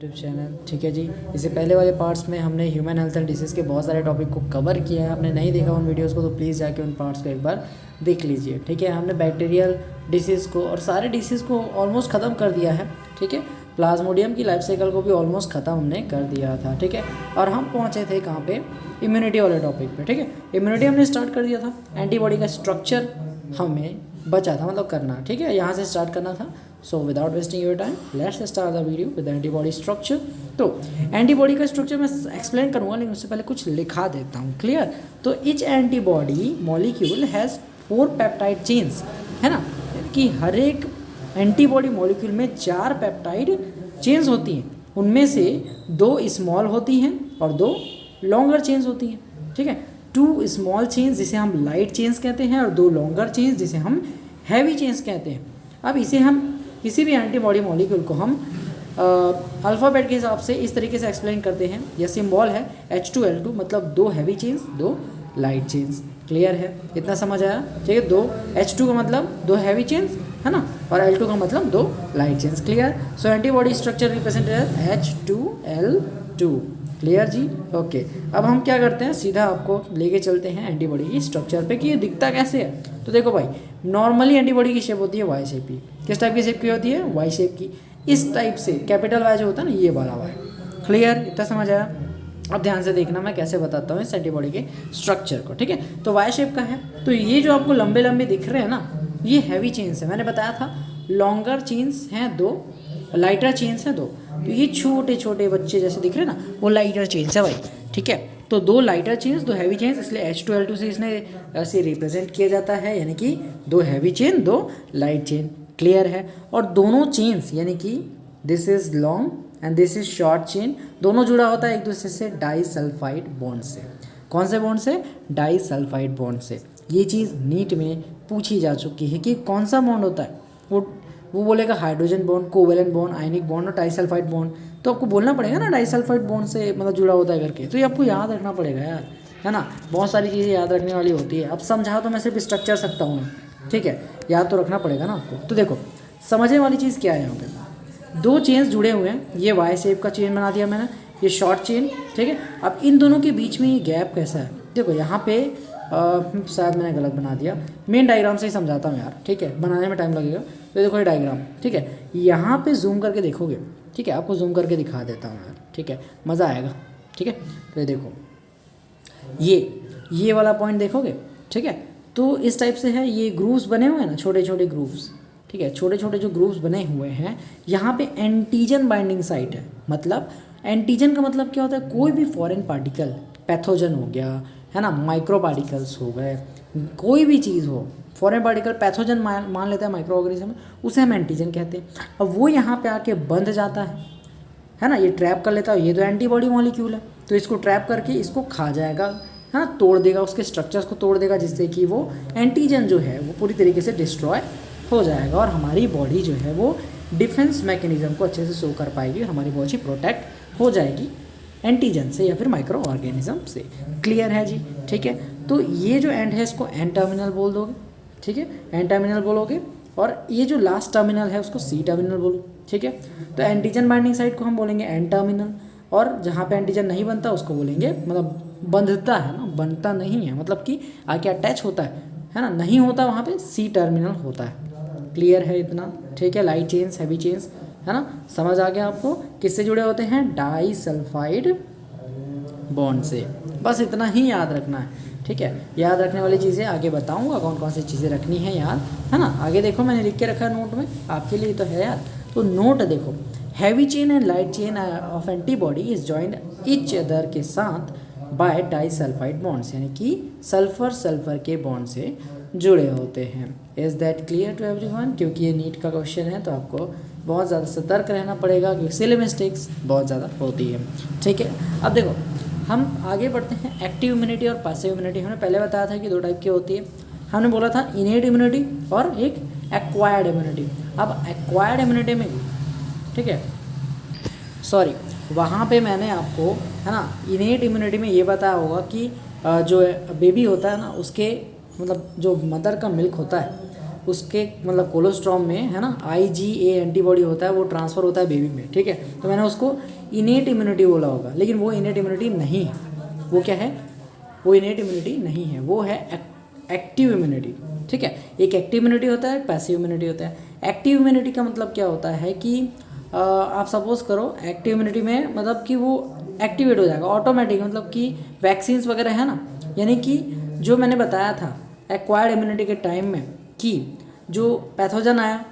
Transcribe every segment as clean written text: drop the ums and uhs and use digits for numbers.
YouTube channel. ठीक है जी, इससे पहले वाले पार्ट्स में हमने ह्यूमन हेल्थ एंड डिसीज़ के बहुत सारे टॉपिक को कवर किया है। आपने नहीं देखा उन वीडियोस को तो प्लीज़ जाके उन पार्ट्स को एक बार देख लीजिए। ठीक है, हमने बैक्टीरियल डिसीज़ को और सारे डिसीज़ को ऑलमोस्ट ख़त्म कर दिया है। ठीक है, प्लाज्मोडियम की लाइफ साइकिल को भी ऑलमोस्ट ख़त्म हमने कर दिया था। ठीक है, और हम पहुँचे थे कहाँ पे, इम्यूनिटी वाले टॉपिक पे। ठीक है, इम्यूनिटी हमने स्टार्ट कर दिया था, एंटीबॉडी का स्ट्रक्चर हमें बचा था मतलब करना। ठीक है, यहाँ से स्टार्ट करना था। So without wasting your time let's start the video with antibody structure. तो एंटीबॉडी का स्ट्रक्चर मैं एक्सप्लेन करूँगा, लेकिन उससे पहले कुछ लिखा देता हूँ। क्लियर? तो each antibody molecule has 4 peptide chains, है ना, कि हर एक एंटीबॉडी मॉलिक्यूल में 4 पेप्टाइड चेन्स होती हैं। उनमें से 2 स्मॉल होती हैं और 2 लॉन्गर चेन्स होती हैं। ठीक है, 2 स्मॉल चेन्स जिसे हम लाइट चेन्स कहते हैं और 2 लॉन्गर चेन्स जिसे हम हैवी चेन्स कहते हैं। अब इसे हम किसी भी एंटीबॉडी मॉलिक्यूल को हम अल्फ़ाबेट के हिसाब से इस तरीके से एक्सप्लेन करते हैं। यह सिंबल है H2L2, मतलब 2 heavy chains 2 light chains. Clear है? इतना समझ आया? ठीक है, 2 H2 का मतलब 2 हैवी चेन्स, है ना, और L2 का मतलब 2 light chains. Clear? So antibody structure represented as H2L2। Clear जी? ओके, अब हम क्या करते हैं, सीधा आपको लेके चलते हैं एंटीबॉडी की स्ट्रक्चर पे कि ये दिखता कैसे है। तो देखो भाई, नॉर्मली एंटीबॉडी की शेप होती है वाई शेप की। किस टाइप की शेप की होती है? वाई शेप की। इस टाइप से कैपिटल वाई जो होता है ना, ये वाला वाई। क्लियर? इतना समझ आया? अब ध्यान से देखना मैं कैसे बताता हूँ इस एंटीबॉडी के स्ट्रक्चर को। ठीक है, तो वाई शेप का है। तो ये जो आपको लंबे लंबे दिख रहे हैं ना, ये हैवी चेन्स है। मैंने बताया था लॉन्गर चेन्स हैं 2, लाइटर चेन्स हैं 2। तो ये छोटे छोटे बच्चे जैसे दिख रहे हैं ना, वो लाइटर चेन्स है भाई। ठीक है, तो 2 लाइटर चेन्स 2 हैवी चेन्स, इसलिए H2L2 से इसने ऐसे रिप्रेजेंट किया जाता है, यानी कि 2 heavy chain 2 light chain. Clear है? और दोनों चेन्स यानी कि this is long and this is short chain, दोनों जुड़ा होता है एक दूसरे से डाइसल्फाइड बॉन्ड से। कौन से बॉन्ड से? डाइसल्फाइड बॉन्ड से। ये चीज़ नीट में पूछी जा चुकी है कि कौन सा बॉन्ड होता है। वो बोलेगा hydrogen bond, covalent bond, ionic bond और डाइसल्फाइड बॉन्ड। तो आपको बोलना पड़ेगा ना डाइसल्फाइड बॉन्ड से मतलब जुड़ा होता है करके। तो ये आपको याद रखना पड़ेगा यार, है ना। बहुत सारी चीज़ें याद रखने वाली होती है। अब समझा तो मैं सिर्फ स्ट्रक्चर सकता हूँ, ठीक है, याद तो रखना पड़ेगा ना आपको। तो देखो, समझने वाली चीज़ क्या है, यहाँ पे 2 चेन्स जुड़े हुए हैं। ये वाई शेप का चेन बना दिया मैंने, ये शॉर्ट चेन। ठीक है, अब इन दोनों के बीच में ये गैप कैसा है, देखो यहाँ पे शायद मैंने गलत बना दिया। मेन डायग्राम से ही समझाता हूँ यार, ठीक है, बनाने में टाइम लगेगा। तो देखो ये डायग्राम, ठीक है, यहाँ पे जूम करके देखोगे, ठीक है, आपको जूम करके दिखा देता हूँ यार, ठीक है, मज़ा आएगा। ठीक है, तो ये देखो, ये वाला पॉइंट देखोगे, ठीक है, तो इस टाइप से है। ये ग्रूव्स बने हुए हैं ना, छोटे छोटे ग्रूव्स, ठीक है, छोटे छोटे जो ग्रूव्स बने हुए हैं, यहाँ पे एंटीजन बाइंडिंग साइट है। मतलब एंटीजन का मतलब क्या होता है? कोई भी फॉरेन पार्टिकल, पैथोजन हो गया, है ना, माइक्रो पार्टिकल्स हो गए, कोई भी चीज़ हो, फॉरेन पार्टिकल पैथोजन मान लेते हैं माइक्रो ऑर्गेनिज्म, उसे हम एंटीजन कहते हैं। अब वो यहाँ पे आके बंध जाता है ना, ये ट्रैप कर लेता है। ये तो एंटीबॉडी मॉलिक्यूल है, तो इसको ट्रैप करके इसको खा जाएगा, है ना, तोड़ देगा, उसके स्ट्रक्चर्स को तोड़ देगा, जिससे कि वो एंटीजन जो है वो पूरी तरीके से डिस्ट्रॉय हो जाएगा और हमारी बॉडी जो है वो डिफेंस मैकेनिज्म को अच्छे से शो कर पाएगी और हमारी बॉडी प्रोटेक्ट हो जाएगी एंटीजन से या फिर माइक्रो ऑर्गेनिज्म से। क्लियर है जी? ठीक है, तो ये जो एंड है इसको एन टर्मिनल बोल दोगे, ठीक है, एन टर्मिनल बोलोगे, और ये जो लास्ट टर्मिनल है उसको सी टर्मिनल बोलो। ठीक है, तो एंटीजन बाइंडिंग साइट को हम बोलेंगे एन टर्मिनल, और जहाँ पे एंटीजन नहीं बनता उसको बोलेंगे, मतलब बंधता है ना, बनता नहीं है, मतलब कि आके अटैच होता है ना, नहीं होता, वहाँ पे सी टर्मिनल होता है। क्लियर है इतना? ठीक है, लाइट चेन्स, हैवी चेन्स, है ना, समझ आ गया आपको? किससे जुड़े होते हैं? डाइसल्फाइड बॉन्ड से। बस इतना ही याद रखना है, ठीक है। याद रखने वाली चीज़ें आगे बताऊंगा, कौन कौन सी चीज़ें रखनी है याद, है ना। आगे देखो, मैंने लिख के रखा है नोट में, आपके लिए तो है यार। तो नोट देखो, heavy chain and light chain of antibody is joined each other के साथ बाय डाइसल्फाइड बॉन्ड्स, यानी कि सल्फर के बॉन्ड से जुड़े होते हैं। Is that clear to everyone? क्योंकि ये नीट का क्वेश्चन है, तो आपको बहुत ज़्यादा सतर्क रहना पड़ेगा, क्योंकि सिली मिस्टेक्स बहुत ज़्यादा होती है। ठीक है, अब देखो हम आगे बढ़ते हैं। एक्टिव इम्यूनिटी और पैसिव इम्यूनिटी हमने पहले बताया था कि 2 टाइप की होती है। हमने बोला था इनेट इम्यूनिटी और एक एक्वायर्ड इम्यूनिटी। अब एक्वायर्ड इम्यूनिटी में, ठीक है, सॉरी, वहाँ पे मैंने आपको, है ना, इनेट इम्यूनिटी में ये बताया होगा कि जो बेबी होता है ना, उसके मतलब जो मदर का मिल्क होता है उसके मतलब कोलोस्ट्रॉम में है ना IgA एंटीबॉडी होता है, वो ट्रांसफ़र होता है बेबी में, ठीक है। तो मैंने उसको इनेट इम्यूनिटी बोला होगा, लेकिन वो इनेट इम्यूनिटी नहीं है। वो क्या है? वो इनेट इम्यूनिटी नहीं है, वो है एक्टिव इम्यूनिटी, ठीक है। एक एक्टिव इम्यूनिटी होता है, पैसिव इम्यूनिटी होता है। एक्टिव इम्यूनिटी का मतलब क्या होता है कि आप सपोज करो एक्टिव इम्यूनिटी में मतलब कि वो एक्टिवेट हो जाएगा ऑटोमेटिक, मतलब कि वैक्सीन्स वगैरह है ना, यानी कि जो मैंने बताया था एक्वायर्ड इम्यूनिटी के टाइम में कि जो पैथोजन आया,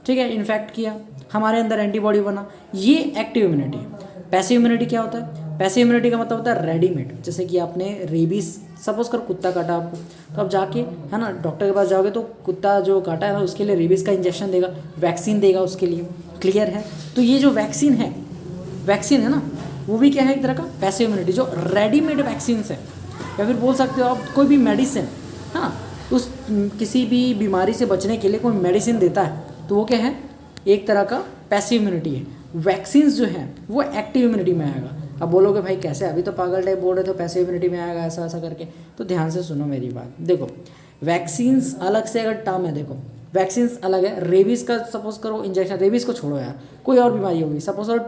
ठीक है, इन्फेक्ट किया, हमारे अंदर एंटीबॉडी बना, ये एक्टिव इम्यूनिटी है। पैसिव इम्यूनिटी क्या होता है? पैसिव इम्यूनिटी का मतलब होता है रेडीमेड, जैसे कि आपने रेबीज सपोज कर कुत्ता काटा आपको, तो आप जाके है ना डॉक्टर के पास जाओगे तो कुत्ता जो काटा है ना उसके लिए रेबीज का इंजेक्शन देगा, वैक्सीन देगा उसके लिए, क्लियर है। तो ये जो वैक्सीन है ना, वो भी क्या है? एक तरह का पैसिव इम्यूनिटी, जो रेडीमेड वैक्सीन है, या फिर बोल सकते हो आप कोई भी मेडिसिन, हाँ, उस किसी भी बीमारी से बचने के लिए कोई मेडिसिन देता है, तो वो क्या है? एक तरह का पैसिव इम्यूनिटी है। वैक्सीन्स जो हैं वो एक्टिव इम्यूनिटी में आएगा। अब बोलोगे भाई कैसे, अभी तो पागल टाइप बोल रहे थे पैसिव इम्यूनिटी में आएगा ऐसा ऐसा करके, तो ध्यान से सुनो मेरी बात। देखो वैक्सीन्स अलग से अगर टर्म है, देखो वैक्सीन्स अलग है। रेबीज़ का सपोज करो इंजेक्शन, रेबीज़ को छोड़ो यार, कोई और बीमारी होगी, सपोज करो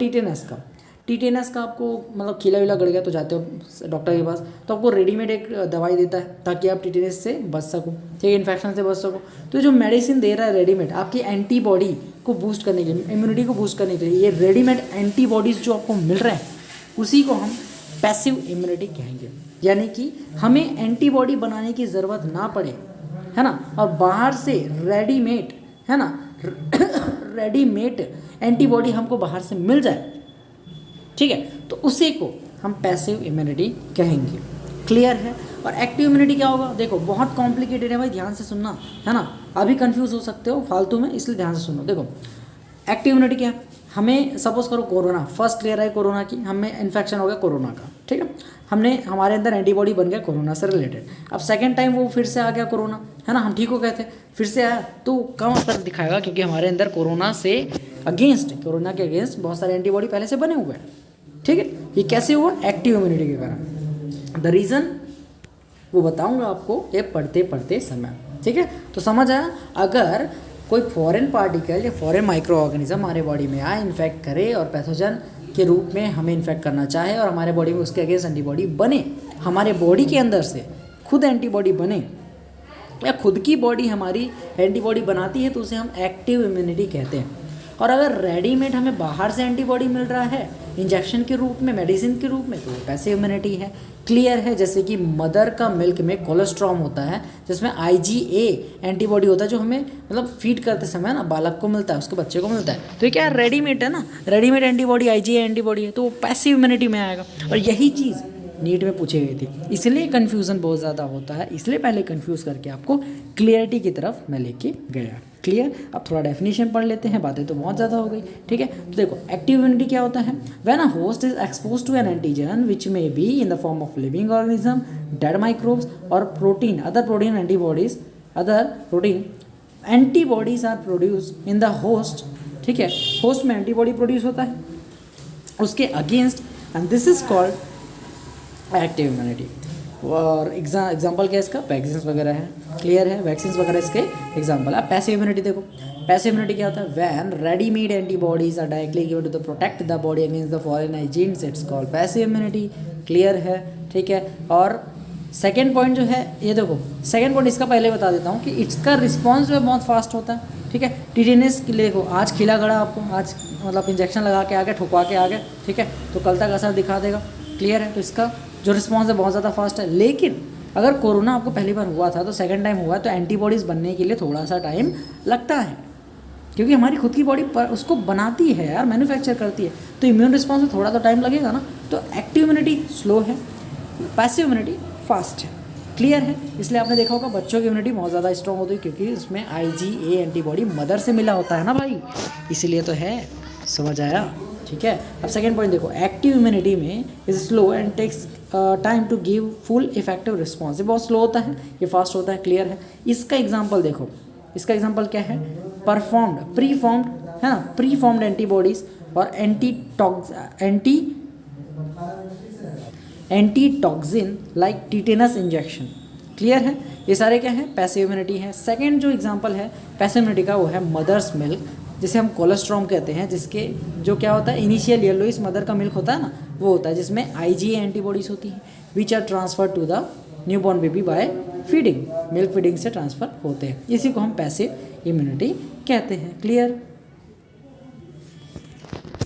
टीटेनस का आपको मतलब खिला विला गड़ गया तो जाते हो डॉक्टर के पास, तो आपको रेडीमेड एक दवाई देता है ताकि आप टीटेनस से बच सको, ठीक है, इन्फेक्शन से बच सको। तो जो मेडिसिन दे रहा है रेडीमेड आपकी एंटीबॉडी को बूस्ट करने के लिए, इम्यूनिटी को बूस्ट करने के लिए, ये रेडीमेड एंटीबॉडीज़ जो आपको मिल रहे हैं उसी को हम पैसिव इम्यूनिटी कहेंगे। यानी कि हमें एंटीबॉडी बनाने की ज़रूरत ना पड़े, है ना, और बाहर से रेडीमेड, है ना, रेडीमेड एंटीबॉडी हमको बाहर से मिल जाए, ठीक है, तो उसी को हम पैसिव इम्यूनिटी कहेंगे, क्लियर है। और एक्टिव इम्यूनिटी क्या होगा? देखो बहुत कॉम्प्लिकेटेड है भाई, ध्यान से सुनना, है ना, अभी कंफ्यूज हो सकते हो फालतू में, इसलिए ध्यान से सुनो। देखो एक्टिव इम्यूनिटी क्या है? हमें सपोज करो कोरोना, फर्स्ट लेयर है कोरोना की, हमें इन्फेक्शन हो गया कोरोना का, ठीक है, हमारे अंदर एंटीबॉडी बन गया कोरोना से रिलेटेड। अब सेकेंड टाइम वो फिर से आ गया कोरोना, है ना, हम ठीक हो गए थे, फिर से आया तो कम असर दिखाएगा, क्योंकि हमारे अंदर कोरोना के अगेंस्ट बहुत सारे एंटीबॉडी पहले से बने हुए हैं, ठीक है। ये कैसे हुआ? एक्टिव इम्यूनिटी के कारण। द रीज़न वो बताऊंगा आपको ये पढ़ते पढ़ते समय, ठीक है। तो समझ आया? अगर कोई फॉरेन पार्टिकल या फॉरेन माइक्रो ऑर्गेनिज्म हमारे बॉडी में आए, इन्फेक्ट करे और पैथोजन के रूप में हमें इन्फेक्ट करना चाहे और हमारे बॉडी में उसके अगेंस्ट एंटीबॉडी बने, हमारे बॉडी के अंदर से खुद एंटीबॉडी बने या खुद की बॉडी हमारी एंटीबॉडी बनाती है, तो उसे हम एक्टिव इम्यूनिटी कहते हैं। और अगर रेडीमेड हमें बाहर से एंटीबॉडी मिल रहा है इंजेक्शन के रूप में, मेडिसिन के रूप में, तो वो पैसिव इम्यूनिटी है, क्लियर है। जैसे कि मदर का मिल्क में कोलेस्ट्रॉम होता है जिसमें IgA एंटीबॉडी होता है, जो हमें मतलब फीड करते समय ना बालक को मिलता है, उसके बच्चे को मिलता है, तो ये क्या है? रेडीमेड है ना, रेडीमेड एंटीबॉडी IgA एंटीबॉडी है, तो वो पैसिव इम्यूनिटी में आएगा। और यही चीज़ नीट में पूछी गई थी, इसलिए कन्फ्यूज़न बहुत ज़्यादा होता है, इसलिए पहले कन्फ्यूज़ करके आपको क्लियरिटी की तरफ मैं लेके गया, क्लियर। अब थोड़ा डेफिनेशन पढ़ लेते हैं, बातें तो बहुत ज़्यादा हो गई, ठीक है। तो देखो एक्टिव इम्यूनिटी क्या होता है? When a host is expose to an antigen which may be in the form of living organism, dead microbes और protein, other protein antibodies are produce in the host, ठीक है, होस्ट में antibody produce होता है उसके against, and this is called active immunity. और example क्या है इसका? वैक्सीन्स वगैरह है, क्लियर है, वैक्सीन्स वगैरह इसके एग्जाम्पल। अब पैसिव इम्यूनिटी देखो, पैसिव इम्यूनिटी क्या होता है? When readymade antibodies are directly given to the protect the body against the foreign agents, it's called passive immunity, clear है, ठीक है। और सेकेंड पॉइंट जो है ये देखो, सेकेंड पॉइंट इसका पहले बता देता हूँ कि इसका रिस्पॉन्स जो है बहुत फास्ट होता है, ठीक है। टीटेनस के लिए देखो, आज खिला गड़ा आपको, आज मतलब इंजेक्शन लगा के आ गया, ठुकवा के आ गया, ठीक है, तो कल तक असर दिखा देगा, क्लियर है। तो इसका जो रिस्पॉन्स है बहुत ज़्यादा फास्ट है। लेकिन अगर कोरोना आपको पहली बार हुआ था तो सेकंड टाइम हुआ तो एंटीबॉडीज़ बनने के लिए थोड़ा सा टाइम लगता है, क्योंकि हमारी खुद की बॉडी उसको बनाती है यार, मैन्युफैक्चर करती है, तो इम्यून रिस्पॉन्स में थोड़ा तो टाइम लगेगा ना। तो एक्टिव इम्यूनिटी स्लो है, पैसिव इम्यूनिटी फास्ट है, क्लियर है। इसलिए आपने देखा होगा बच्चों की इम्यूनिटी बहुत ज़्यादा स्ट्रॉन्ग होती है, क्योंकि उसमें IgA एंटीबॉडी मदर से मिला होता है ना भाई, इसीलिए तो है, समझ आया, ठीक है। अब सेकेंड पॉइंट देखो, एक्टिव इम्यूनिटी में is slow and takes time to give full effective response, ये बहुत स्लो होता है, ये फास्ट होता है, क्लियर है। इसका एग्जांपल देखो, इसका एग्जांपल क्या है? प्री फॉर्म्ड है ना, प्री फॉर्म्ड एंटीबॉडीज और antitoxin like tetanus injection, clear है? ये सारे क्या है? पैसिव इम्यूनिटी है। सेकेंड जो एग्जाम्पल है पैसिव इम्यूनिटी का वो है मदर्स मिल्क, जिसे हम कोलेस्ट्रॉम कहते हैं, जिसके जो क्या होता है इनिशियल येलोइश मदर का मिल्क होता है ना, वो होता है जिसमें IgA एंटीबॉडीज होती हैं which are transfer to the newborn baby by feeding, milk feeding से ट्रांसफ़र होते हैं। इसी को हम पैसिव इम्यूनिटी कहते हैं। क्लियर?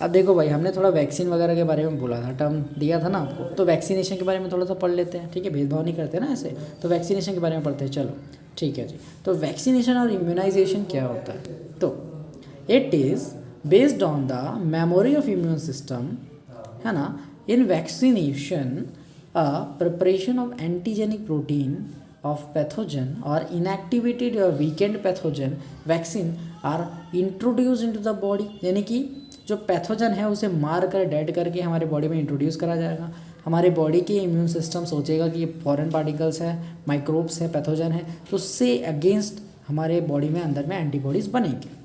अब देखो भाई, हमने थोड़ा वैक्सीन वगैरह के बारे में बोला था, टर्म दिया था ना आपको, तो वैक्सीनेशन के बारे में थोड़ा सा पढ़ लेते हैं। ठीक है, भेदभाव नहीं करते ना ऐसे, तो वैक्सीनेशन के बारे में पढ़ते हैं। चलो ठीक है जी। तो वैक्सीनेशन और इम्यूनाइजेशन क्या होता है? तो it is based on the memory of immune system, है ना। In vaccination a preparation of antigenic protein of pathogen or inactivated or weakened pathogen vaccine are introduced into the body, यानी कि जो पैथोजन है उसे मार कर डेड करके हमारे बॉडी में इंट्रोड्यूस करा जाएगा। हमारे बॉडी के इम्यून सिस्टम सोचेगा कि ये फॉरेन पार्टिकल्स है, माइक्रोब्स है, पैथोजन है, तो उससे अगेंस्ट हमारे बॉडी में अंदर में एंटीबॉडीज़ बनेंगे।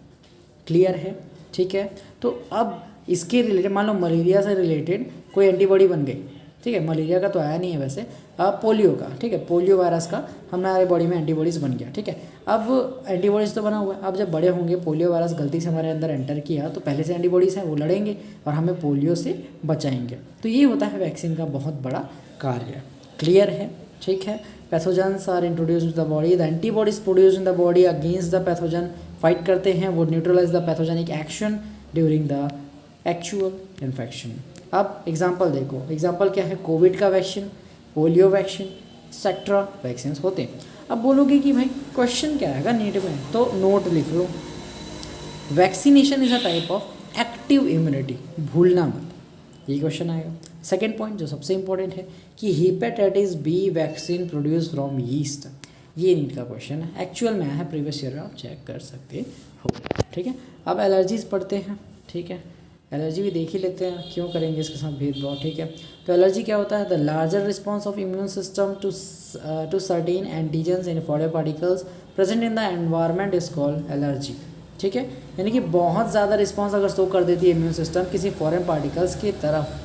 क्लियर है? ठीक है। तो अब इसके रिलेटेड मान लो मलेरिया से रिलेटेड कोई एंटीबॉडी बन गई, ठीक है, मलेरिया का तो आया नहीं है वैसे, अब पोलियो का, ठीक है, पोलियो वायरस का हमारे बॉडी में एंटीबॉडीज़ बन गया। ठीक है, अब एंटीबॉडीज़ तो बना हुआ है, अब जब बड़े होंगे पोलियो वायरस गलती से हमारे अंदर एंटर किया तो पहले से एंटीबॉडीज़ हैं, वो लड़ेंगे और हमें पोलियो से बचाएंगे। तो ये होता है वैक्सीन का बहुत बड़ा कार्य। क्लियर है? ठीक है। Pathogens are introduce in the body, the antibodies produce in the body against the pathogen, fight करते हैं, वो neutralise the pathogenic action during the actual infection. अब एग्जाम्पल देखो, एग्जाम्पल क्या है? कोविड का vaccine, polio vaccine, etcetera vaccine होते हैं। अब बोलोगे कि भाई क्वेश्चन क्या आएगा नीट में, तो नोट लिख लो, vaccination is a type of active immunity, भूलना मत, ये क्वेश्चन आएगा। सेकेंड पॉइंट जो सबसे इंपॉर्टेंट है कि hepatitis B vaccine produce from yeast, ये नीट का क्वेश्चन है, एक्चुअल में आया है, प्रीवियस ईयर में आप चेक कर सकते हो। ठीक है, अब एलर्जीज पढ़ते हैं। ठीक है, एलर्जी भी देख ही लेते हैं, क्यों करेंगे इसके साथ भेदभाव। ठीक है, तो एलर्जी क्या होता है? The larger response of immune system to certain antigens in foreign particles present in the environment is called allergy. ठीक है, यानी कि बहुत ज़्यादा रिस्पॉन्स अगर शो कर देती है इम्यून सिस्टम किसी फॉरेन पार्टिकल्स की तरफ,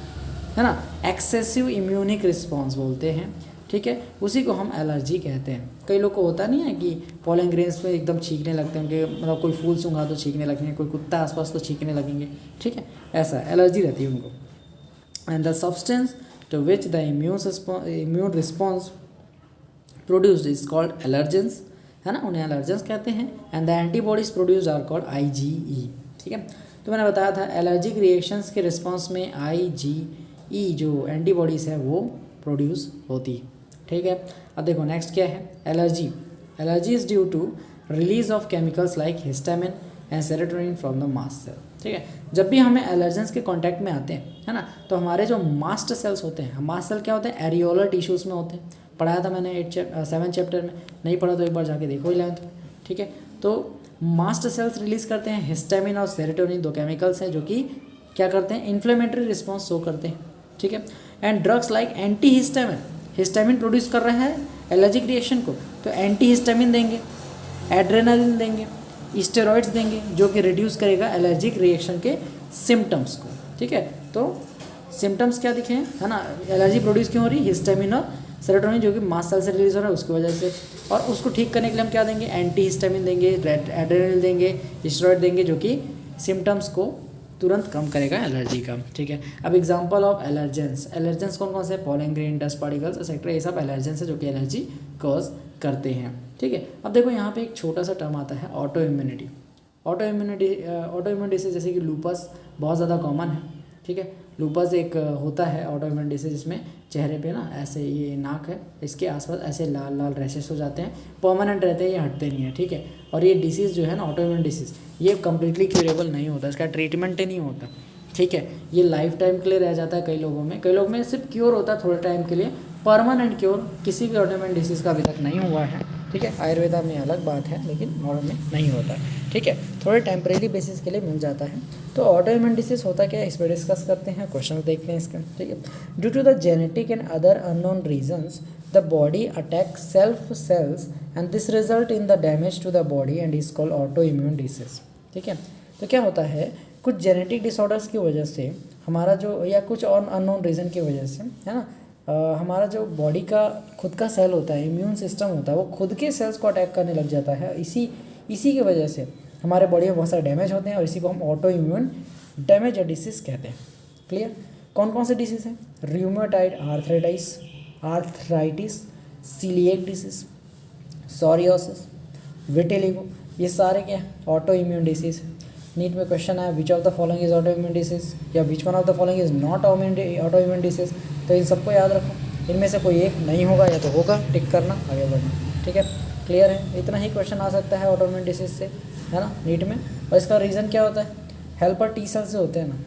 है ना, एक्सेसिव इम्यूनिक रिस्पॉन्स बोलते हैं। ठीक है, उसी को हम एलर्जी कहते हैं। कई लोग को होता नहीं है कि पॉलन ग्रेन्स में एकदम छींकने लगते हैं उनके, मतलब कोई फूल सूंघा तो छींकने लगेंगे, कोई कुत्ता आसपास तो छींकने लगेंगे। ठीक है, ऐसा एलर्जी रहती है उनको। And the substance to which the immune response produced is called allergens, है ना, उन्हें एलर्जेंस कहते हैं। And the antibodies produce are called IgE। ठीक है, तो मैंने बताया था एलर्जिक रिएक्शंस के रिस्पॉन्स में IgE जो एंटीबॉडीज़ है वो प्रोड्यूस होती है। ठीक है, अब देखो नेक्स्ट क्या है? Allergy. Allergy is due to release of chemicals like histamine and serotonin from the mast cell. ठीक है, जब भी हमें एलर्जेंस के कांटेक्ट में आते हैं, है ना, तो हमारे जो मास्ट सेल्स होते हैं, मास्ट सेल क्या होते हैं? एरियोलर टिश्यूज़ में होते हैं, पढ़ाया था मैंने 7 चैप्टर में, नहीं पढ़ा तो एक बार जाके देखो 11th में। ठीक है, तो मास्ट सेल्स रिलीज करते हैं हिस्टामिन और सेरोटोनिन, 2 केमिकल्स हैं जो कि क्या करते हैं? इन्फ्लेमेटरी रिस्पॉन्स शो करते हैं। ठीक है, and drugs like anti histamine, histamine produce कर रहे हैं एलर्जिक रिएक्शन को, तो एंटी हिस्टामिन देंगे, एड्रेनालिन देंगे, स्टेरॉइड्स देंगे, जो कि रिड्यूस करेगा एलर्जिक रिएक्शन के सिम्टम्स को। ठीक है, तो सिम्टम्स क्या दिखे हैं, है ना, एलर्जी प्रोड्यूस क्यों हो रही है? हिस्टामिन और सेरोटोनिन जो कि मास्ट सेल से रिलीज हो रहा है उसकी वजह से। और उसको ठीक करने के लिए हम क्या देंगे? एंटी हिस्टामिन देंगे, एड्रेनालिन देंगे, स्टेरॉइड देंगे, जो कि सिम्टम्स को तुरंत कम करेगा एलर्जी का। ठीक है, अब एग्जांपल ऑफ एलर्जेंस, एलर्जेंस कौन कौन से? Pollen grain, dust particles etcetera, ये सब एलर्जेंस है जो कि एलर्जी कॉज करते हैं। ठीक है, अब देखो यहाँ पे एक छोटा सा टर्म आता है auto immunity. Auto immune disease जैसे कि लूपस बहुत ज़्यादा कॉमन है। ठीक है, लूपस एक होता है ऑटो इम्यून डिसीज, जिसमें चेहरे पे ना ऐसे, ये नाक है, इसके आसपास ऐसे लाल लाल रैशेस हो जाते हैं, परमानेंट रहते हैं, ये हटते नहीं है। ठीक है, और ये डिसीज़ जो है ना ऑटो इम्यून डिसीज़, ये कम्प्लीटली क्यूरेबल नहीं होता, इसका ट्रीटमेंट ही नहीं होता। ठीक है, ये लाइफ टाइम के लिए रह जाता है कई लोगों में, कई लोग में सिर्फ क्योर होता है थोड़े टाइम के लिए, परमानेंट क्योर किसी भी ऑटो इम्यून डिसीज़ का अभी तक नहीं हुआ है। ठीक है, आयुर्वेदा में अलग बात है, लेकिन मॉडर्न में नहीं होता है। ठीक है, थोड़े टेम्परेरी बेसिस के लिए मिल जाता है। तो ऑटो इम्यून डिसीज होता क्या है, इस पर डिस्कस करते हैं, क्वेश्चन देखते हैं इसका। ठीक है, due to the genetic and other unknown reasons the body attack self cells and this result in the damage to the body and is called auto immune disease. ठीक है, तो क्या होता है, कुछ जेनेटिक डिसऑर्डर्स की वजह से हमारा जो, या कुछ और अननोन रीज़न की वजह से, है ना, हमारा जो बॉडी का खुद का सेल होता है, इम्यून सिस्टम होता है, वो खुद के सेल्स को अटैक करने लग जाता है। इसी की वजह से हमारे बॉडी में बहुत सारे डैमेज होते हैं और इसी को हम ऑटो इम्यून डैमेज या डिसीज कहते हैं। क्लियर? कौन कौन से डिसीज़ हैं? Rheumatoid arthritis, celiac disease, psoriasis, vitiligo, ये सारे क्या है? Auto immune disease. नीट में क्वेश्चन है which of the following is auto immune disease या which one of the following is not auto immune disease. तो इन सबको याद रखो, इनमें से कोई एक नहीं होगा या तो होगा, टिक करना, आगे बढ़ना। ठीक है, क्लियर है? इतना ही क्वेश्चन आ सकता है ऑटो इम्यून डिसीज से, है ना, नीट में। और इसका रीज़न क्या होता है? हेल्पर टी सेल्स जो होते हैं ना,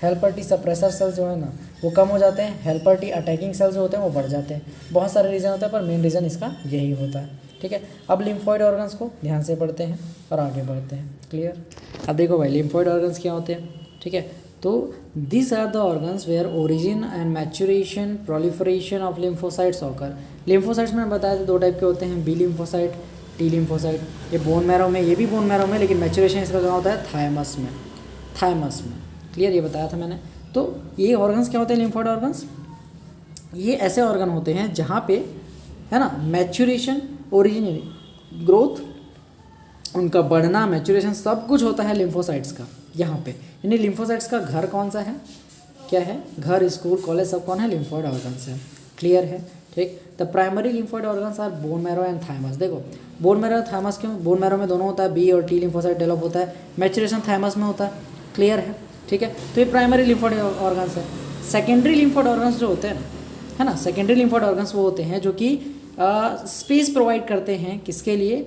हेल्पर टी सप्रेसर सेल्स जो है ना, वो कम हो जाते हैं, हेल्पर टी अटैकिंग सेल्स जो होते हैं वो बढ़ जाते हैं। बहुत सारे रीज़न होते हैं पर मेन रीज़न इसका यही होता है। ठीक है, अब लिम्फॉइड ऑर्गन्स को ध्यान से पढ़ते हैं और आगे बढ़ते हैं। क्लियर? अब देखो भाई, लिम्फॉइड ऑर्गन्स क्या होते हैं? ठीक है, तो this are the organs where origin and maturation proliferation of lymphocytes occur. Lymphocytes में बताया था दो टाइप के होते हैं, बी लिम्फोसाइट, टी लिम्फोसाइट। ये बोन मैरो में, ये भी बोन मैरो में, लेकिन मैच्योरेशन इसका कहाँ होता है? थायमस में। क्लियर? ये बताया था मैंने। तो ये ऑर्गन्स क्या होते हैं? लिम्फॉइड ऑर्गन्स ये ऐसे ऑर्गन होते हैं जहाँ पे, है ना, मैच्योरेशन, ओरिजिन, ग्रोथ, उनका बढ़ना, मैच्योरेशन सब कुछ होता है लिम्फोसाइट्स का यहाँ पे। यानी लिम्फोसाइट्स का घर कौन सा है? क्या है? घर, स्कूल, कॉलेज सब कौन है? लिम्फॉइड ऑर्गन्स है। क्लियर है? ठीक। The primary lymphoid organs are bone marrow and thymus. देखो, बोन मैरो और थाइमस क्यों? बोन मैरो में दोनों होता है, बी और टी लिम्फोसाइट डेवलप होता है, मैच्योरेशन थाइमस में होता है। क्लियर है? ठीक है, तो ये प्राइमरी लिम्फॉइड ऑर्गन्स है। सेकेंडरी लिम्फॉइड ऑर्गन्स जो होते हैं ना, है ना, सेकेंडरी लिम्फॉइड ऑर्गन्स वो होते हैं जो कि स्पेस प्रोवाइड करते हैं किसके लिए?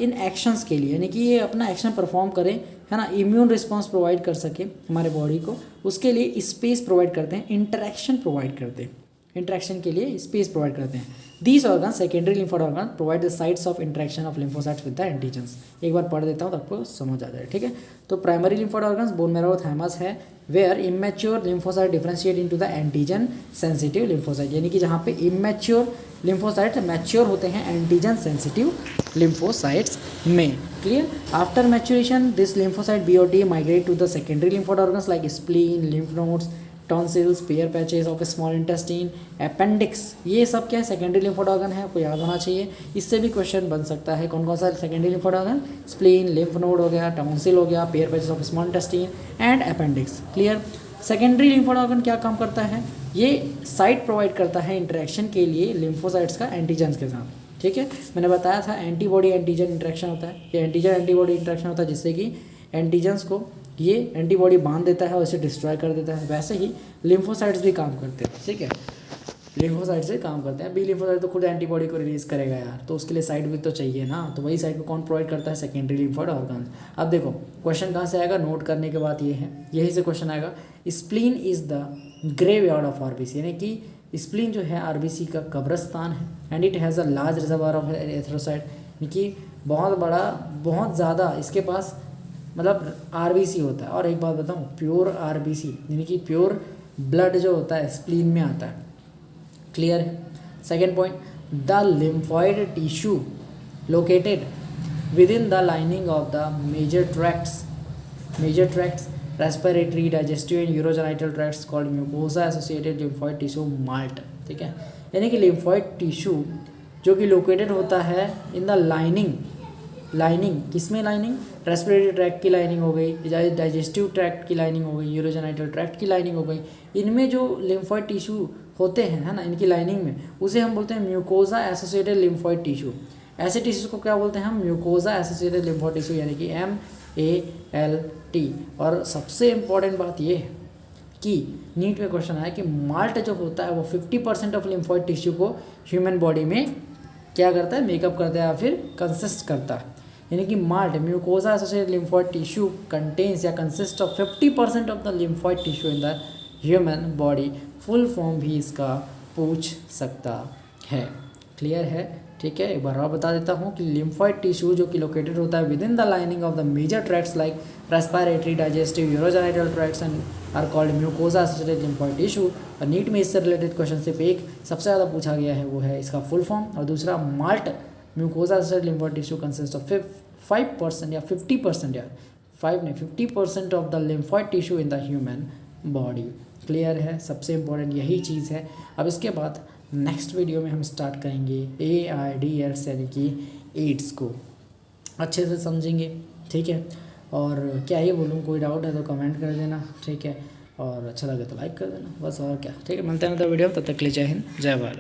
इन एक्शंस के लिए, यानी कि ये अपना एक्शन परफॉर्म करें, है ना, इम्यून रिस्पॉन्स प्रोवाइड कर सके हमारे बॉडी को, उसके लिए स्पेस प्रोवाइड करते हैं, इंटरेक्शन प्रोवाइड करते हैं, इंटरेक्शन के लिए स्पेस प्रोवाइड करते हैं। These organ, secondary lymphoid organ, provide the sites of interaction of lymphocytes with the antigens. एक बार पढ़ देता हूँ तो आपको समझ आ जाए। ठीक है, तो primary lymphoid organs bone marrow और थाइमस है, where immature lymphocyte differentiate into the antigen sensitive lymphocyte, यानी कि जहाँ पे इमेच्योर लिम्फोसाइट मैच्योर होते हैं एंटीजन सेंसिटिव लिम्फोसाइट्स में। Clear? After maturation this lymphocyte B और T migrate to the secondary lymphoid organs like spleen, lymph nodes, tonsils, Peyer patches of small intestine, appendix. ये सब क्या है? सेकेंडरी लिम्फोइड ऑर्गन है, आपको याद होना चाहिए। इससे भी क्वेश्चन बन सकता है। कौन कौन सा secondary lymphoid organ? Spleen, lymph node हो गया, टॉन्सिल हो गया, pair patches of small intestine and appendix. Clear? Secondary lymphoid organ क्या काम करता है? ये साइट प्रोवाइड करता है इंटरेक्शन के लिए लिम्फोसाइट्स का एंटीजन्स के साथ। ठीक है, मैंने बताया था एंटीबॉडी एंटीजन इंटरेक्शन होता है, ये एंटीजन एंटीबॉडी इंटरेक्शन होता है जिससे कि एंटीजन्स को ये एंटीबॉडी बांध देता है और इसे डिस्ट्रॉय कर देता है। वैसे ही लिम्फोसाइट्स भी काम करते हैं। ठीक है, लिम्फोसाइट से काम करते हैं। बी लिम्फोसाइट तो खुद एंटीबॉडी को रिलीज करेगा यार, तो उसके लिए साइट भी तो चाहिए ना, तो वही साइट को कौन प्रोवाइड करता है? Secondary lymphoid organ. अब देखो क्वेश्चन कहाँ से आएगा? नोट करने के बाद ये है, यही से क्वेश्चन आएगा। Spleen is the graveyard of RBC, यानी कि स्प्लीन जो है आरबीसी का कब्रस्तान है, and it has a large reservoir of erythrocyte, यानी कि बहुत बड़ा, बहुत ज़्यादा इसके पास मतलब आरबीसी होता है। और एक बात बताऊँ, प्योर आरबीसी यानी कि प्योर ब्लड जो होता है स्प्लीन में आता है। क्लियर है? Second point, the lymphoid tissue located within the lining of the major tracts respiratory, digestive and urogenital tracts called mucosa associated lymphoid tissue MALT. ठीक है, यानी कि लिम्फॉइड टिश्यू जो कि लोकेटेड होता है इन द लाइनिंग किसमें? लाइनिंग रेस्पिरेटरी ट्रैक्ट की लाइनिंग हो गई, डाइजेस्टिव ट्रैक्ट की लाइनिंग हो गई, यूरोजेनाइटल ट्रैक्ट की लाइनिंग हो गई। इनमें जो लिम्फॉइड टिश्यू होते हैं, है ना, इनकी लाइनिंग में, उसे हम बोलते हैं म्यूकोसा एसोसिएटेड लिम्फॉइड टिश्यू। ऐसे टिश्यूज को क्या बोलते हैं हम? म्यूकोसा एसोसिएटेड लिम्फॉइड टिश्यू, यानी कि MALT। और सबसे इम्पॉर्टेंट बात ये है कि नीट में क्वेश्चन आया कि माल्ट जो होता है वो 50% ऑफ लिम्फॉइड टिश्यू को ह्यूमन बॉडी में क्या करता है? मेकअप करता है या फिर कंसिस्ट करता है। यानी कि MALT, mucosa associated lymphoid tissue contains या consist of 50% of the lymphoid tissue in the human body. Full form भी इसका पूछ सकता है। क्लियर है? ठीक है, एक बार और बता देता हूँ कि लिम्फॉइड टिश्यू जो कि लोकेटेड होता है within the lining of the major tracts like respiratory, digestive, urogenital tracts and are called mucosa associated lymphoid tissue. और नीट में इससे रिलेटेड क्वेश्चन सिर्फ एक सबसे ज़्यादा पूछा गया है, वो है इसका फुल फॉर्म, और दूसरा malt mucosa associated lymphoid tissue consist of 5% या 50% या 5 नहीं 50% of the lymphoid tissue in the human body. Clear है, सबसे इम्पोर्टेंट यही चीज़ है। अब इसके बाद नेक्स्ट वीडियो में हम स्टार्ट करेंगे AIDS यानी कि एड्स को अच्छे से समझेंगे, ठीक है। और क्या ही बोलूँ, कोई डाउट है तो कमेंट कर देना, ठीक है। और अच्छा लगे तो लाइक कर देना, बस और क्या, ठीक है। मिलते हैं मतलब वीडियो, तब तक के लिए जय हिंद जय भारत।